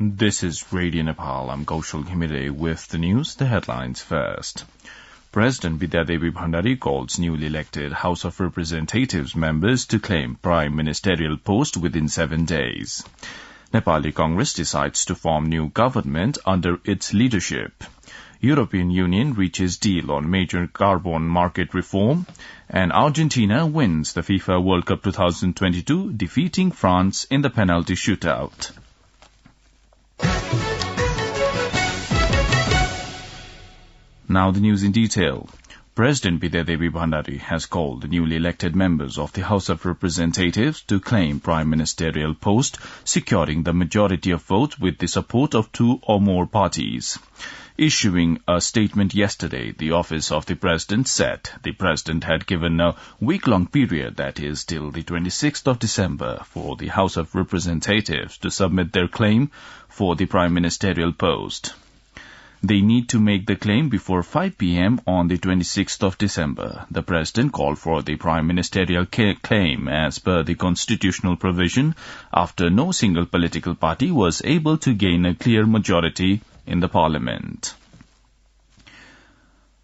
This is Radio Nepal. I'm Kaushal Ghimire with the news. The headlines first. President Vidyadevi Bhandari calls newly elected House of Representatives members to claim prime ministerial post within 7 days. Nepali Congress decides to form new government under its leadership. European Union reaches deal on major carbon market reform, and Argentina wins the FIFA World Cup 2022, defeating France in the penalty shootout. Now the news in detail. President Vidyadevi Bhandari has called the newly elected members of the House of Representatives to claim prime ministerial post, securing the majority of votes with the support of 2 or more parties. Issuing a statement yesterday, the office of the president said the president had given a week-long period, that is, till the 26th of December, for the House of Representatives to submit their claim for the prime ministerial post. They need to make the claim before 5 p.m. on the 26th of December. The President called for the prime ministerial claim as per the constitutional provision after no single political party was able to gain a clear majority in the parliament.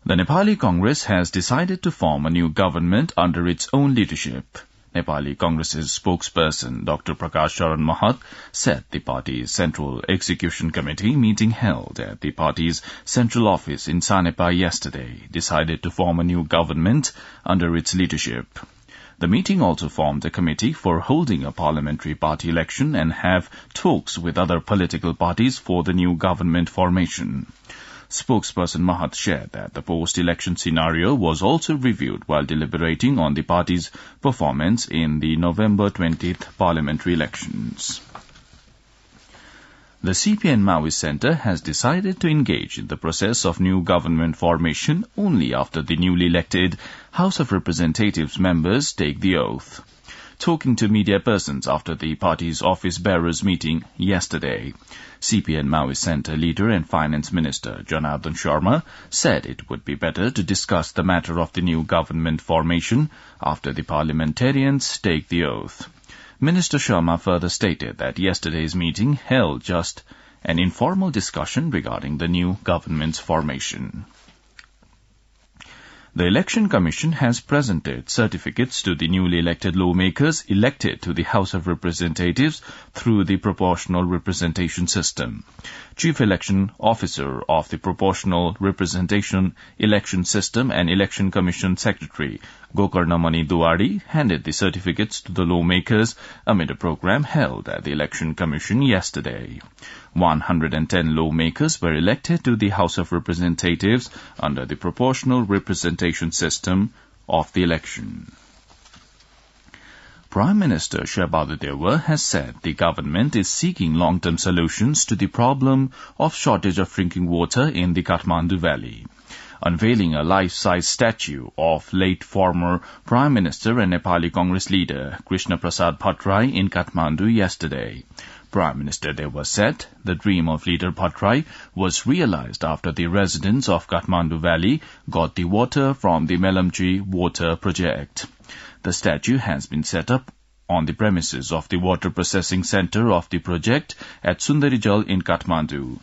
The Nepali Congress has decided to form a new government under its own leadership. Nepali Congress's spokesperson, Dr. Prakash Charan Mahat, said the party's Central Execution Committee meeting held at the party's central office in Sanepa yesterday decided to form a new government under its leadership. The meeting also formed a committee for holding a parliamentary party election and have talks with other political parties for the new government formation. Spokesperson Mahat shared that the post-election scenario was also reviewed while deliberating on the party's performance in the November 20th parliamentary elections. The CPN Maoist Centre has decided to engage in the process of new government formation only after the newly elected House of Representatives members take the oath. Talking to media persons after the party's office bearers meeting yesterday, CPN Maoist Centre leader and Finance Minister Janardhan Sharma said it would be better to discuss the matter of the new government formation after the parliamentarians take the oath. Minister Sharma further stated that yesterday's meeting held just an informal discussion regarding the new government's formation. The Election Commission has presented certificates to the newly elected lawmakers elected to the House of Representatives through the proportional representation system. Chief Election Officer of the Proportional Representation Election System and Election Commission Secretary Gokarnamani Duwari handed the certificates to the lawmakers amid a program held at the Election Commission yesterday. 110 lawmakers were elected to the House of Representatives under the proportional representation system of the election. Prime Minister Shehbaz Dewa has said the government is seeking long-term solutions to the problem of shortage of drinking water in the Kathmandu Valley. Unveiling a life-size statue of late former Prime Minister and Nepali Congress leader Krishna Prasad Bhattarai in Kathmandu yesterday, Prime Minister Dewa said the dream of leader Bhattarai was realized after the residents of Kathmandu Valley got the water from the Melamji water project. The statue has been set up on the premises of the water processing center of the project at Sundarijal in Kathmandu.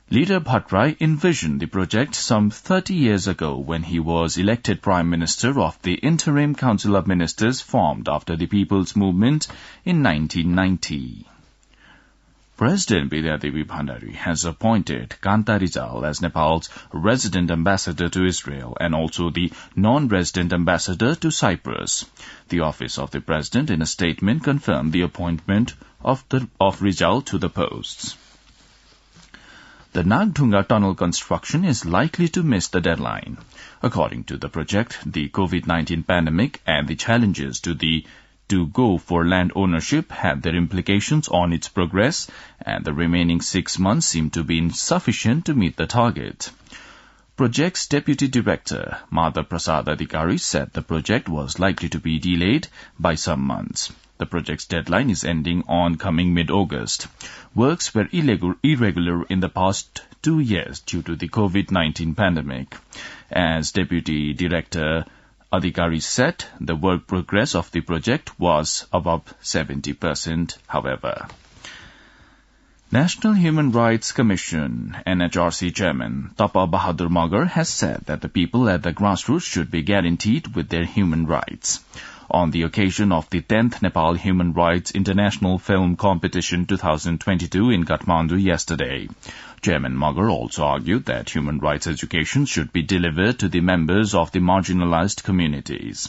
Leader Bhattarai envisioned the project some 30 years ago when he was elected Prime Minister of the Interim Council of Ministers formed after the People's Movement in 1990. President Vidyadevi Bhandari has appointed Kanta Rizal as Nepal's resident ambassador to Israel and also the non-resident ambassador to Cyprus. The office of the president in a statement confirmed the appointment of Rizal to the posts. The Nagdunga tunnel construction is likely to miss the deadline. According to the project, the COVID-19 pandemic and the challenges to go for land ownership had their implications on its progress, and the remaining 6 months seem to be insufficient to meet the target. Project's Deputy Director, Madhav Prasad Adhikari, said the project was likely to be delayed by some months. The project's deadline is ending on coming mid-August. Works were irregular in the past 2 years due to the COVID-19 pandemic. As Deputy Director Adhikari said the work progress of the project was above 70%, however. National Human Rights Commission NHRC Chairman Tapa Bahadur Magar has said that the people at the grassroots should be guaranteed with their human rights. On the occasion of the 10th Nepal Human Rights International Film Competition 2022 in Kathmandu yesterday, Chairman Magar also argued that human rights education should be delivered to the members of the marginalized communities.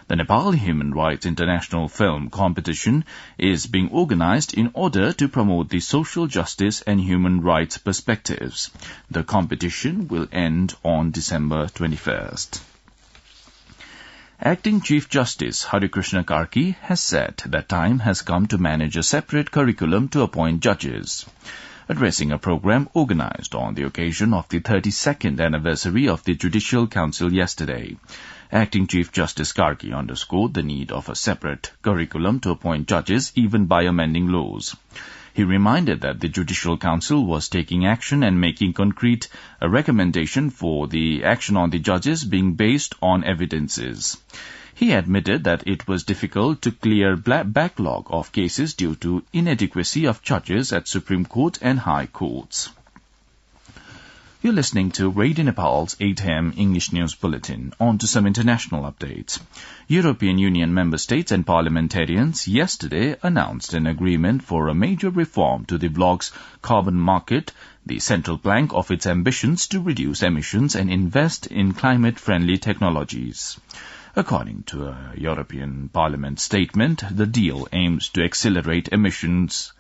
The Nepal Human Rights International Film Competition is being organized in order to promote the social justice and human rights perspectives. The competition will end on December 21st. Acting Chief Justice Harikrishna Karki has said that time has come to manage a separate curriculum to appoint judges. Addressing a program organized on the occasion of the 32nd anniversary of the Judicial Council yesterday, Acting Chief Justice Karki underscored the need of a separate curriculum to appoint judges even by amending laws. He reminded that the Judicial Council was taking action and making concrete a recommendation for the action on the judges being based on evidences. He admitted that it was difficult to clear backlog of cases due to inadequacy of judges at Supreme Court and High Courts. You're listening to Radio Nepal's 8 a.m. English News Bulletin. On to some international updates. European Union member states and parliamentarians yesterday announced an agreement for a major reform to the bloc's carbon market, the central plank of its ambitions to reduce emissions and invest in climate-friendly technologies. According to a European Parliament statement, the deal aims to accelerate emissions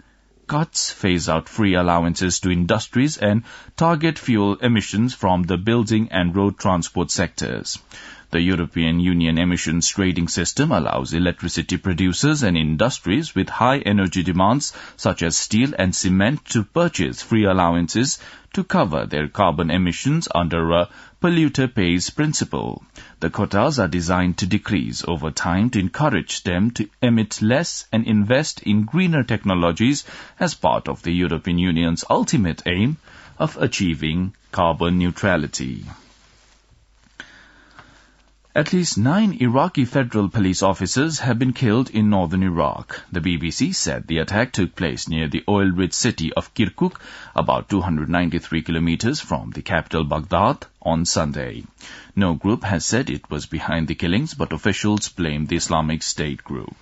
cuts, phase out free allowances to industries, and target fuel emissions from the building and road transport sectors. The European Union emissions trading system allows electricity producers and industries with high energy demands, such as steel and cement, to purchase free allowances to cover their carbon emissions under a polluter pays principle. The quotas are designed to decrease over time to encourage them to emit less and invest in greener technologies as part of the European Union's ultimate aim of achieving carbon neutrality. At least 9 Iraqi federal police officers have been killed in northern Iraq. The BBC said the attack took place near the oil-rich city of Kirkuk, about 293 kilometers from the capital Baghdad, on Sunday. No group has said it was behind the killings, but officials blame the Islamic State group.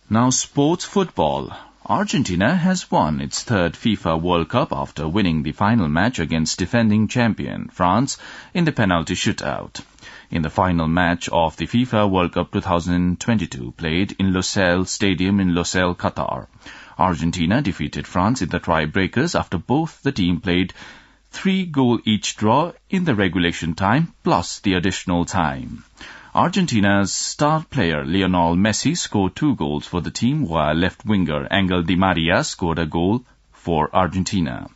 Now sports football. Argentina has won its third FIFA World Cup after winning the final match against defending champion France in the penalty shootout. In the final match of the FIFA World Cup 2022 played in Lusail Stadium in Lusail, Qatar, Argentina defeated France in the tie-breakers after both the team played 3-goal each draw in the regulation time plus the additional time. Argentina's star player Lionel Messi scored 2 goals for the team, while left winger Angel Di Maria scored a goal for Argentina.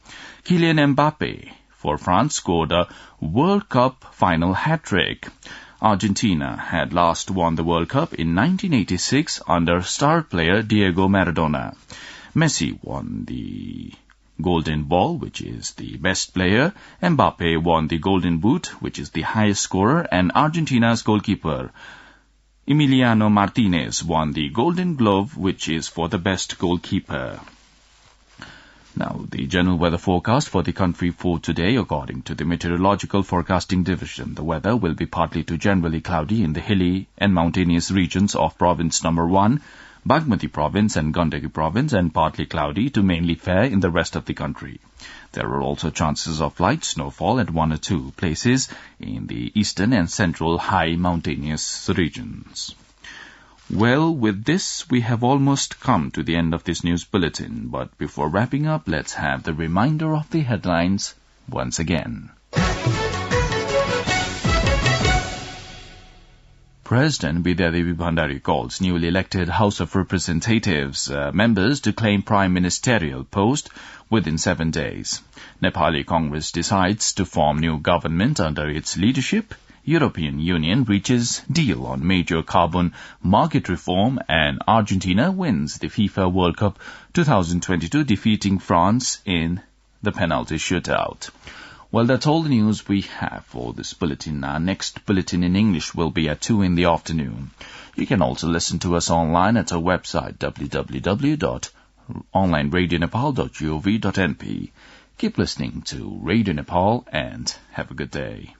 Kylian Mbappe for France scored a World Cup final hat-trick. Argentina had last won the World Cup in 1986 under star player Diego Maradona. Messi won the Golden Ball, which is the best player. Mbappe won the Golden Boot, which is the highest scorer, and Argentina's goalkeeper Emiliano Martinez won the Golden Glove, which is for the best goalkeeper. Now, the general weather forecast for the country for today, according to the Meteorological Forecasting Division. The weather will be partly to generally cloudy in the hilly and mountainous regions of Province Number 1, Bagmati Province and Gandaki Province, and partly cloudy to mainly fair in the rest of the country. There are also chances of light snowfall at 1 or 2 places in the eastern and central high mountainous regions. Well, with this, we have almost come to the end of this news bulletin, but before wrapping up, let's have the reminder of the headlines once again. President Bidyadevi Bhandari calls newly elected House of Representatives members to claim prime ministerial post within 7 days. Nepali Congress decides to form new government under its leadership. European Union reaches deal on major carbon market reform, and Argentina wins the FIFA World Cup 2022, defeating France in the penalty shootout. Well, that's all the news we have for this bulletin. Our next bulletin in English will be at 2 in the afternoon. You can also listen to us online at our website, www.radionepal.org. online radionepal.gov.np. Keep listening to Radio Nepal and have a good day.